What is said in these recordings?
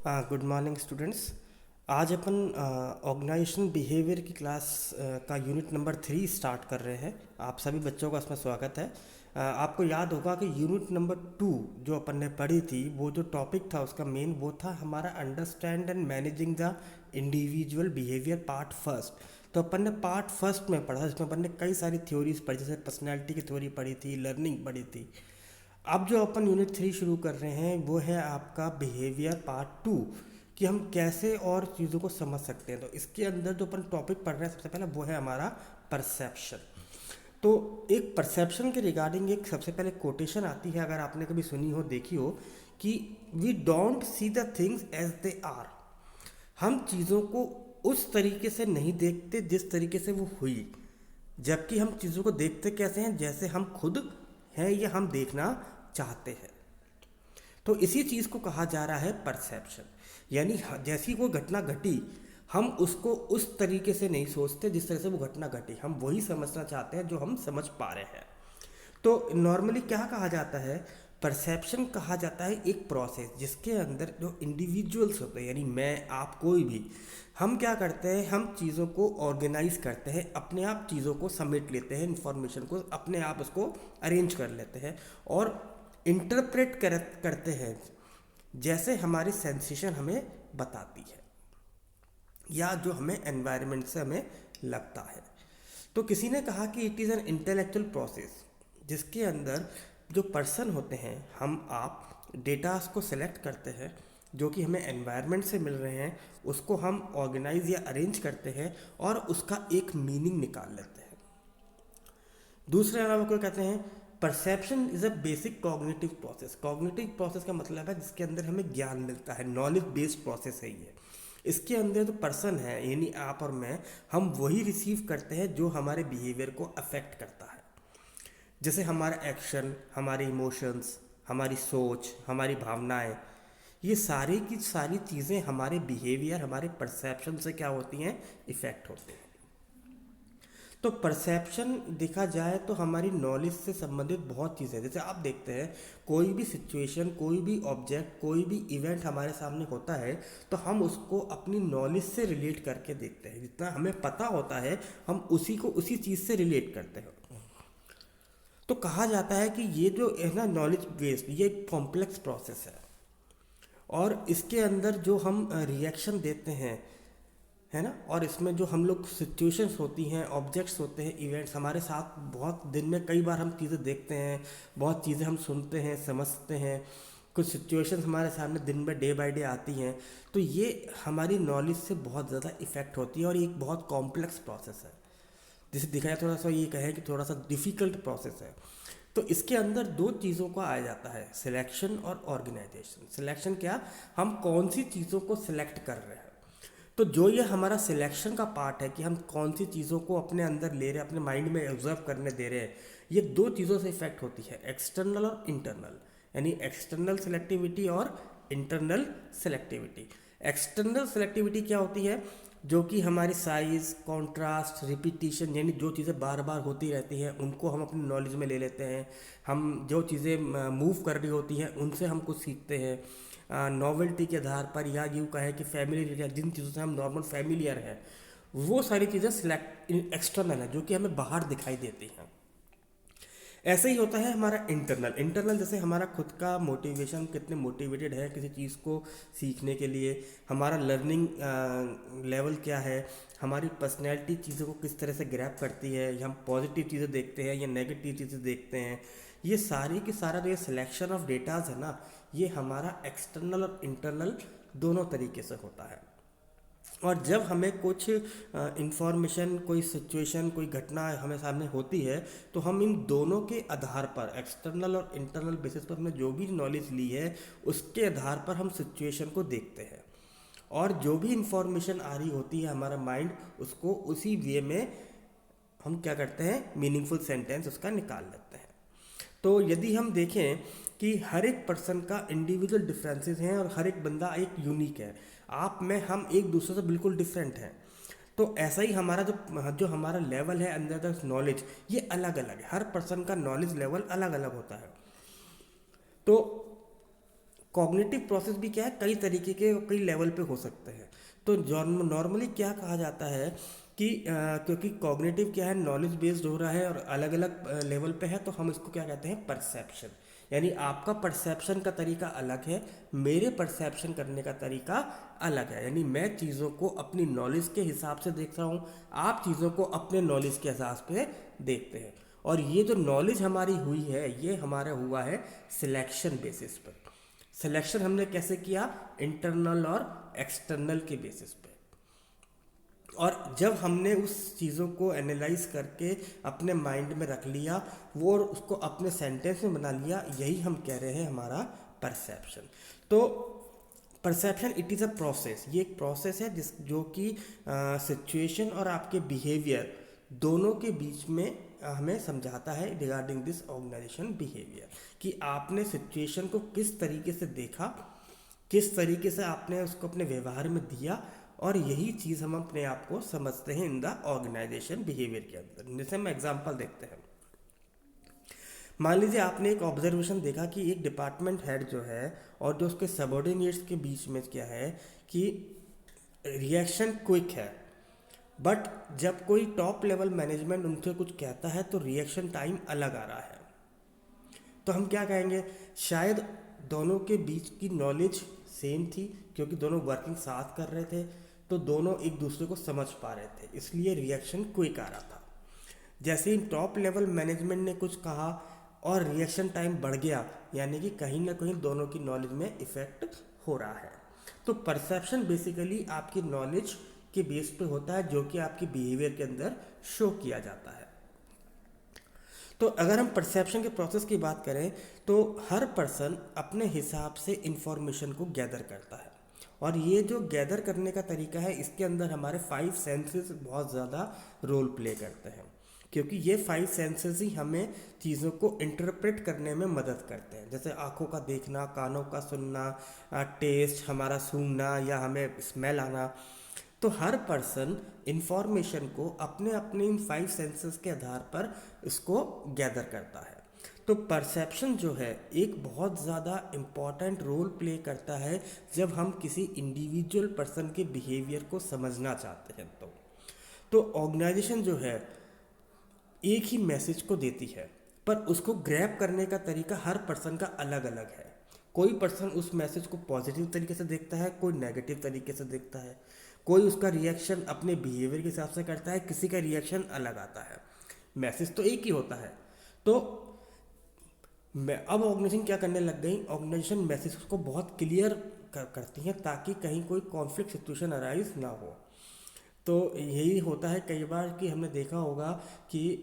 Good morning students. आज अपन organisation behaviour की class का यूनिट नंबर 3 स्टार्ट कर रहे हैं। आप सभी बच्चों का इसमें स्वागत है। आपको याद होगा कि यूनिट नंबर 2 जो अपन ने पढ़ी थी, वो जो टॉपिक था उसका मेन वो था हमारा understand and managing the individual behaviour part first. तो अपन ने पार्ट फर्स्ट में पढ़ा, जिसमें अपन ने कई सारी थ्योरीज पढ़ी, जैसे पर्सनैलिटी की थ्योरी पढ़ी थी, लर्निंग पढ़ी थी। अब जो अपन यूनिट 3 शुरू कर रहे हैं वो है आपका बिहेवियर पार्ट 2, कि हम कैसे और चीज़ों को समझ सकते हैं। तो इसके अंदर जो अपन टॉपिक पढ़ रहे हैं सबसे पहले वो है हमारा परसेप्शन। तो एक परसेप्शन के रिगार्डिंग एक सबसे पहले कोटेशन आती है, अगर आपने कभी सुनी हो, देखी हो, कि we don't see the things as they are. हम चीज़ों को उस तरीके से नहीं देखते जिस तरीके से वो हुई, जबकि हम चीज़ों को देखते कैसे हैं, जैसे हम खुद हैं या हम देखना चाहते हैं। तो इसी चीज़ को कहा जा रहा है परसेप्शन। यानी जैसी कोई घटना घटी, हम उसको उस तरीके से नहीं सोचते जिस तरह से वो घटना घटी, हम वही समझना चाहते हैं जो हम समझ पा रहे हैं। तो नॉर्मली क्या कहा जाता है, परसेप्शन कहा जाता है एक प्रोसेस जिसके अंदर जो इंडिविजुअल्स होते हैं, यानी मैं, आप, कोई भी, हम क्या करते हैं, हम चीज़ों को ऑर्गेनाइज करते हैं, अपने आप चीज़ों को समेट लेते हैं, इन्फॉर्मेशन को अपने आप उसको अरेंज कर लेते हैं और इंटरप्रेट करते हैं जैसे हमारी सेंसेशन हमें बताती है या जो हमें एनवायरनमेंट से हमें लगता है। तो किसी ने कहा कि it is an intellectual process जिसके अंदर जो पर्सन होते हैं, हम आप डेटास को सेलेक्ट करते हैं जो कि हमें एनवायरनमेंट से मिल रहे हैं, उसको हम ऑर्गेनाइज या अरेंज करते हैं और उसका एक मीनिंग निकाल लेते हैं। दूसरे अलावा को कहते हैं perception is a basic cognitive process. Cognitive process का मतलब है जिसके अंदर हमें ज्ञान मिलता है, नॉलेज बेस्ड प्रोसेस है ये। इसके अंदर जो पर्सन है, यानी आप और मैं, हम वही रिसीव करते हैं जो हमारे बिहेवियर को अफेक्ट करता है। जैसे हमारा एक्शन, हमारे इमोशंस, हमारी सोच, हमारी भावनाएं, ये सारी की सारी चीज़ें हमारे बिहेवियर, हमारे परसेप्शन से क्या होती हैं, इफ़ेक्ट होती हैं। तो परसेप्शन देखा जाए तो हमारी नॉलेज से संबंधित बहुत चीज़ें, जैसे आप देखते हैं कोई भी सिचुएशन, कोई भी ऑब्जेक्ट, कोई भी इवेंट हमारे सामने होता है तो हम उसको अपनी नॉलेज से रिलेट करके देखते हैं। जितना हमें पता होता है हम उसी को उसी चीज़ से रिलेट करते हैं। तो कहा जाता है कि ये जो है ना नॉलेज बेस्ड, ये एक कॉम्प्लेक्स प्रोसेस है और इसके अंदर जो हम रिएक्शन देते हैं, है ना, और इसमें जो हम लोग सिचुएशंस होती हैं, ऑब्जेक्ट्स होते हैं, इवेंट्स हमारे साथ बहुत दिन में कई बार हम चीज़ें देखते हैं, बहुत चीज़ें हम सुनते हैं, समझते हैं, कुछ सिचुएशंस हमारे सामने दिन में डे बाय डे आती हैं। तो ये हमारी नॉलेज से बहुत ज़्यादा इफ़ेक्ट होती है और ये एक बहुत कॉम्प्लेक्स प्रोसेस है, जिसे दिखाया थोड़ा सा ये कहें कि थोड़ा सा डिफ़िकल्ट प्रोसेस है। तो इसके अंदर दो चीज़ों को आया जाता है, सिलेक्शन और ऑर्गेनाइजेशन। सिलेक्शन क्या, हम कौन सी चीज़ों को सिलेक्ट कर रहे हैं। तो जो ये हमारा सिलेक्शन का पार्ट है कि हम कौन सी चीज़ों को अपने अंदर ले रहे हैं, अपने माइंड में ऑब्जर्व करने दे रहे हैं, ये दो चीज़ों से इफेक्ट होती है, एक्सटर्नल और इंटरनल, यानी एक्सटर्नल सेलेक्टिविटी और इंटरनल सेलेक्टिविटी। एक्सटर्नल सेलेक्टिविटी क्या होती है, जो कि हमारी साइज, कॉन्ट्रास्ट, रिपीटिशन, यानी जो चीज़ें बार बार होती रहती हैं उनको हम अपनी नॉलेज में ले लेते हैं। हम जो चीज़ें मूव कर रही होती हैं उनसे हम कुछ सीखते हैं नॉवेल्टी के आधार पर, या यूँ कहें कि फैमिली, जिन चीज़ों से हम नॉर्मल फैमिलियर हैं, वो सारी चीज़ें सिलेक्ट एक्सटर्नल है जो कि हमें बाहर दिखाई देती हैं। ऐसे ही होता है हमारा इंटरनल। इंटरनल जैसे हमारा खुद का मोटिवेशन, कितने मोटिवेटेड है किसी चीज़ को सीखने के लिए, हमारा लर्निंग लेवल क्या है, हमारी पर्सनैलिटी चीज़ों को किस तरह से ग्रैब करती है, या हम पॉजिटिव चीज़ें देखते हैं या नेगेटिव चीज़ें देखते हैं। ये सारी की सारा जो ये सिलेक्शन ऑफ डेटाज है ना, ये हमारा एक्सटर्नल और इंटरनल दोनों तरीके से होता है। और जब हमें कुछ इंफॉर्मेशन, कोई सिचुएशन, कोई घटना हमें सामने होती है, तो हम इन दोनों के आधार पर, एक्सटर्नल और इंटरनल बेसिस पर हमने जो भी नॉलेज ली है उसके आधार पर हम सिचुएशन को देखते हैं और जो भी इंफॉर्मेशन आ रही होती है हमारा माइंड उसको उसी वे में हम क्या करते हैं, मीनिंगफुल सेंटेंस उसका निकाल लेते हैं। तो यदि हम देखें कि हर एक पर्सन का इंडिविजुअल डिफरेंसेस हैं और हर एक बंदा एक यूनिक है, आप में हम एक दूसरे से बिल्कुल डिफरेंट हैं। तो ऐसा ही हमारा जो हमारा लेवल है अंदर द नॉलेज, ये अलग अलग है, हर पर्सन का नॉलेज लेवल अलग अलग होता है। तो कॉग्निटिव प्रोसेस भी क्या है, कई तरीके के कई लेवल पे हो सकते हैं। तो नॉर्मली क्या कहा जाता है कि क्योंकि कॉग्निटिव क्या है, नॉलेज बेस्ड हो रहा है और अलग अलग लेवल पे है, तो हम इसको क्या कहते हैं, परसेप्शन। यानी आपका परसेप्शन का तरीका अलग है, मेरे परसेप्शन करने का तरीका अलग है। यानी मैं चीज़ों को अपनी नॉलेज के हिसाब से देख रहा हूँ, आप चीज़ों को अपने नॉलेज के हिसाब से देखते हैं। और ये जो नॉलेज हमारी हुई है, ये हमारा हुआ है सिलेक्शन बेसिस पर। सिलेक्शन हमने कैसे किया, इंटरनल और एक्सटर्नल के बेसिस पे। और जब हमने उस चीज़ों को एनालाइज करके अपने माइंड में रख लिया, वो और उसको अपने सेंटेंस में बना लिया, यही हम कह रहे हैं हमारा परसेप्शन। तो perception it is a process, ये एक प्रोसेस है जिस जो कि सिचुएशन और आपके बिहेवियर दोनों के बीच में हमें समझाता है रिगार्डिंग दिस ऑर्गेनाइजेशन बिहेवियर, कि आपने सिचुएशन को किस तरीके से देखा, किस तरीके से आपने उसको अपने व्यवहार में दिया, और यही चीज़ हम अपने आप को समझते हैं इन द ऑर्गेनाइजेशन बिहेवियर के अंदर। जैसे हम एग्जांपल देखते हैं, मान लीजिए आपने एक ऑब्जर्वेशन देखा कि एक डिपार्टमेंट हेड जो है और जो उसके सबॉर्डिनेट्स के बीच में क्या है कि रिएक्शन क्विक है, बट जब कोई टॉप लेवल मैनेजमेंट उनसे कुछ कहता है तो रिएक्शन टाइम अलग आ रहा है। तो हम क्या कहेंगे, शायद दोनों के बीच की नॉलेज सेम थी, क्योंकि दोनों वर्किंग साथ कर रहे थे, तो दोनों एक दूसरे को समझ पा रहे थे, इसलिए रिएक्शन क्विक आ रहा था। जैसे ही टॉप लेवल मैनेजमेंट ने कुछ कहा और रिएक्शन टाइम बढ़ गया, यानी कि कहीं ना कहीं दोनों की नॉलेज में इफेक्ट हो रहा है। तो परसेप्शन बेसिकली आपकी नॉलेज के बेस पे होता है, जो कि आपकी बिहेवियर के अंदर शो किया जाता है। तो अगर हम परसेप्शन के प्रोसेस की बात करें, तो हर पर्सन अपने हिसाब से इंफॉर्मेशन को गैदर करता है, और ये जो गैदर करने का तरीका है, इसके अंदर हमारे 5 सेंसेस बहुत ज़्यादा रोल प्ले करते हैं, क्योंकि ये 5 सेंसेस ही हमें चीज़ों को इंटरप्रेट करने में मदद करते हैं। जैसे आँखों का देखना, कानों का सुनना, टेस्ट हमारा सूंघना, या हमें स्मेल आना। तो हर पर्सन इंफॉर्मेशन को अपने अपने इन 5 सेंसेस के आधार पर इसको गैदर करता है। तो परसेप्शन जो है एक बहुत ज़्यादा इम्पॉर्टेंट रोल प्ले करता है जब हम किसी इंडिविजुअल पर्सन के बिहेवियर को समझना चाहते हैं। तो ऑर्गेनाइजेशन जो है एक ही मैसेज को देती है, पर उसको ग्रैब करने का तरीका हर पर्सन का अलग अलग है। कोई पर्सन उस मैसेज को पॉजिटिव तरीके से देखता है, कोई नेगेटिव तरीके से देखता है, कोई उसका रिएक्शन अपने बिहेवियर के हिसाब से करता है, किसी का रिएक्शन अलग आता है। मैसेज तो एक ही होता है। तो मैं अब ऑर्गेनाइजेशन क्या करने लग गई, ऑर्गेनाइजेशन मैसेज को बहुत क्लियर करती हैं, ताकि कहीं कोई कॉन्फ्लिक्ट सिचुएशन अराइज ना हो। तो यही होता है कई बार कि हमने देखा होगा कि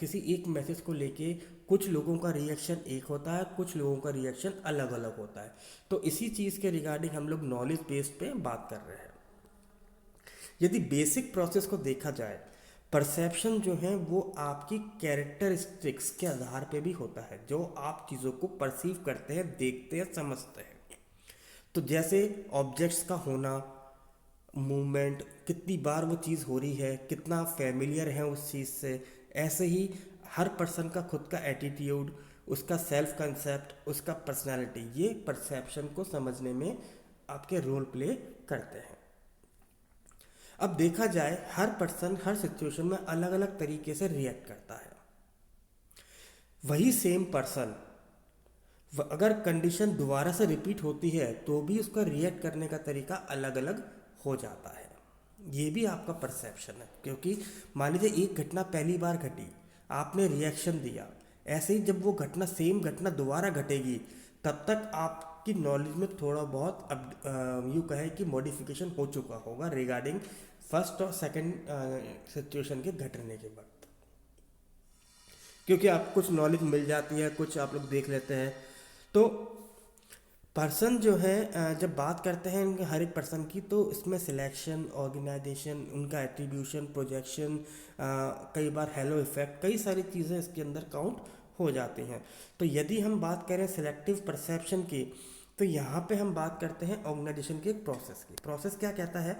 किसी एक मैसेज को लेके कुछ लोगों का रिएक्शन एक होता है, कुछ लोगों का रिएक्शन अलग अलग होता है। तो इसी चीज़ के रिगार्डिंग हम लोग नॉलेज बेस्ड पे बात कर रहे हैं। यदि बेसिक प्रोसेस को देखा जाए, परसेप्शन जो है वो आपकी कैरेक्टरिस्टिक्स के आधार पे भी होता है, जो आप चीज़ों को परसीव करते हैं, देखते हैं, समझते हैं। तो जैसे ऑब्जेक्ट्स का होना, मूवमेंट, कितनी बार वो चीज़ हो रही है, कितना फेमिलियर है उस चीज़ से, ऐसे ही हर पर्सन का खुद का एटीट्यूड, उसका सेल्फ कंसेप्ट, उसका पर्सनालिटी, ये परसेप्शन को समझने में आपके रोल प्ले करते हैं। अब देखा जाए, हर पर्सन हर सिचुएशन में अलग अलग तरीके से रिएक्ट करता है। वही सेम पर्सन अगर कंडीशन दोबारा से रिपीट होती है तो भी उसका रिएक्ट करने का तरीका अलग अलग हो जाता है। ये भी आपका परसेप्शन है, क्योंकि मान लीजिए एक घटना पहली बार घटी, आपने रिएक्शन दिया, ऐसे ही जब वो घटना सेम घटना दोबारा घटेगी, तब तक आपकी नॉलेज में थोड़ा बहुत अब यूँ कहे कि मॉडिफिकेशन हो चुका होगा रिगार्डिंग फर्स्ट और सेकंड सिचुएशन के घटने के वक्त, क्योंकि आपको कुछ नॉलेज मिल जाती है, कुछ आप लोग देख लेते हैं। तो पर्सन जो है जब बात करते हैं इनके हर एक पर्सन की, तो इसमें सिलेक्शन, ऑर्गेनाइजेशन, उनका एट्रीब्यूशन, प्रोजेक्शन, कई बार हेलो इफेक्ट, कई सारी चीज़ें इसके अंदर काउंट हो जाती हैं। तो यदि हम बात करें सिलेक्टिव परसेप्शन की, तो यहाँ पे हम बात करते हैं ऑर्गेनाइजेशन के एक प्रोसेस की। प्रोसेस क्या कहता है,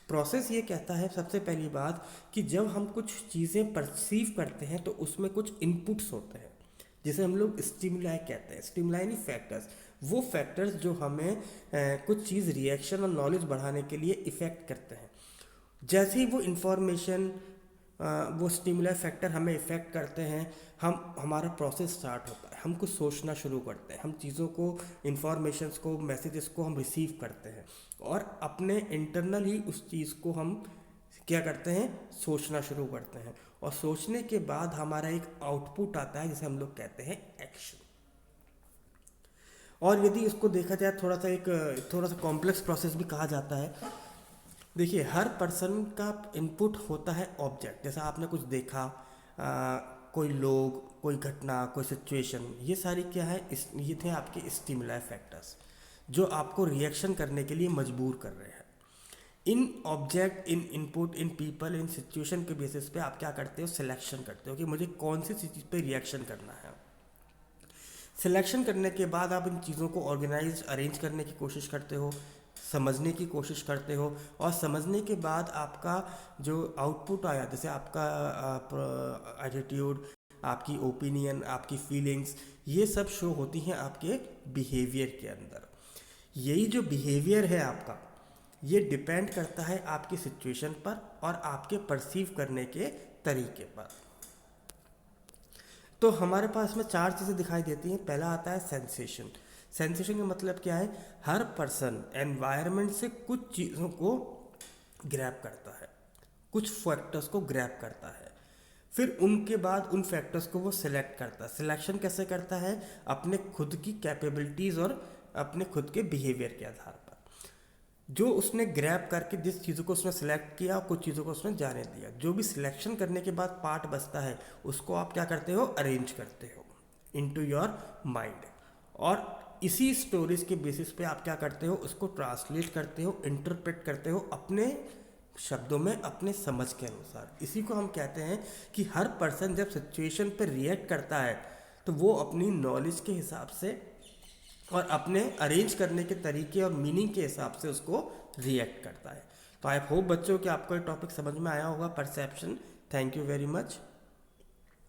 प्रोसेस ये कहता है सबसे पहली बात कि जब हम कुछ चीज़ें परसीव करते हैं तो उसमें कुछ इनपुट्स होते हैं, जिसे हम लोग स्टिमुलाई कहते हैं, स्टिमुलाई नहीं फैक्टर्स। वो फैक्टर्स जो हमें कुछ चीज़ रिएक्शन और नॉलेज बढ़ाने के लिए इफ़ेक्ट करते हैं। जैसे ही वो इंफॉर्मेशन वो स्टिमुलस फैक्टर हमें इफ़ेक्ट करते हैं, हमारा प्रोसेस स्टार्ट होता है, हम कुछ सोचना शुरू करते हैं, हम चीज़ों को, इंफॉर्मेशंस को, मैसेजेस को हम रिसीव करते हैं और अपने इंटरनल ही उस चीज़ को हम क्या करते हैं, सोचना शुरू करते हैं। और सोचने के बाद हमारा एक आउटपुट आता है जिसे हम लोग कहते हैं एक्शन। और यदि इसको देखा जाए थोड़ा सा कॉम्प्लेक्स प्रोसेस भी कहा जाता है। देखिए, हर पर्सन का इनपुट होता है ऑब्जेक्ट। जैसा आपने कुछ देखा, कोई लोग, कोई घटना, कोई सिचुएशन, ये सारी क्या है, ये थे आपके स्टिमुलाई फैक्टर्स जो आपको रिएक्शन करने के लिए मजबूर कर रहे हैं। In object, in input, in people, in situation के बेसिस पे आप क्या करते हो, सिलेक्शन करते हो कि मुझे कौन सी चीज़ पे रिएक्शन करना है। सिलेक्शन करने के बाद आप इन चीज़ों को ऑर्गेनाइज, अरेंज करने की कोशिश करते हो, समझने की कोशिश करते हो, और समझने के बाद आपका जो आउटपुट आया, जैसे आपका एटीट्यूड, आपकी ओपिनियन, आपकी फीलिंग्स, ये सब शो होती हैं आपके बिहेवियर के अंदर। यही जो बिहेवियर है आपका, ये डिपेंड करता है आपकी सिचुएशन पर और आपके परसीव करने के तरीके पर। तो हमारे पास में 4 चीज़ें दिखाई देती हैं। पहला आता है सेंसेशन। सेंसेशन का मतलब क्या है, हर पर्सन एनवायरनमेंट से कुछ चीज़ों को ग्रैब करता है, कुछ फैक्टर्स को ग्रैब करता है, फिर उनके बाद उन फैक्टर्स को वो सिलेक्ट करता है। सिलेक्शन कैसे करता है, अपने खुद की कैपेबिलिटीज़ और अपने खुद के बिहेवियर के आधार पर। जो उसने ग्रैब करके जिस चीज़ों को उसने सेलेक्ट किया, कुछ चीज़ों को उसने जाने दिया, जो भी सिलेक्शन करने के बाद पार्ट बचता है उसको आप क्या करते हो, अरेंज करते हो इनटू योर माइंड। और इसी स्टोरीज के बेसिस पे आप क्या करते हो, उसको ट्रांसलेट करते हो, इंटरप्रेट करते हो अपने शब्दों में, अपने समझ के अनुसार। इसी को हम कहते हैं कि हर पर्सन जब सिचुएशन पे रिएक्ट करता है तो वो अपनी नॉलेज के हिसाब से और अपने अरेंज करने के तरीके और मीनिंग के हिसाब से उसको रिएक्ट करता है। तो आई होप बच्चों कि आपको ये टॉपिक समझ में आया होगा, perception. Thank you very much.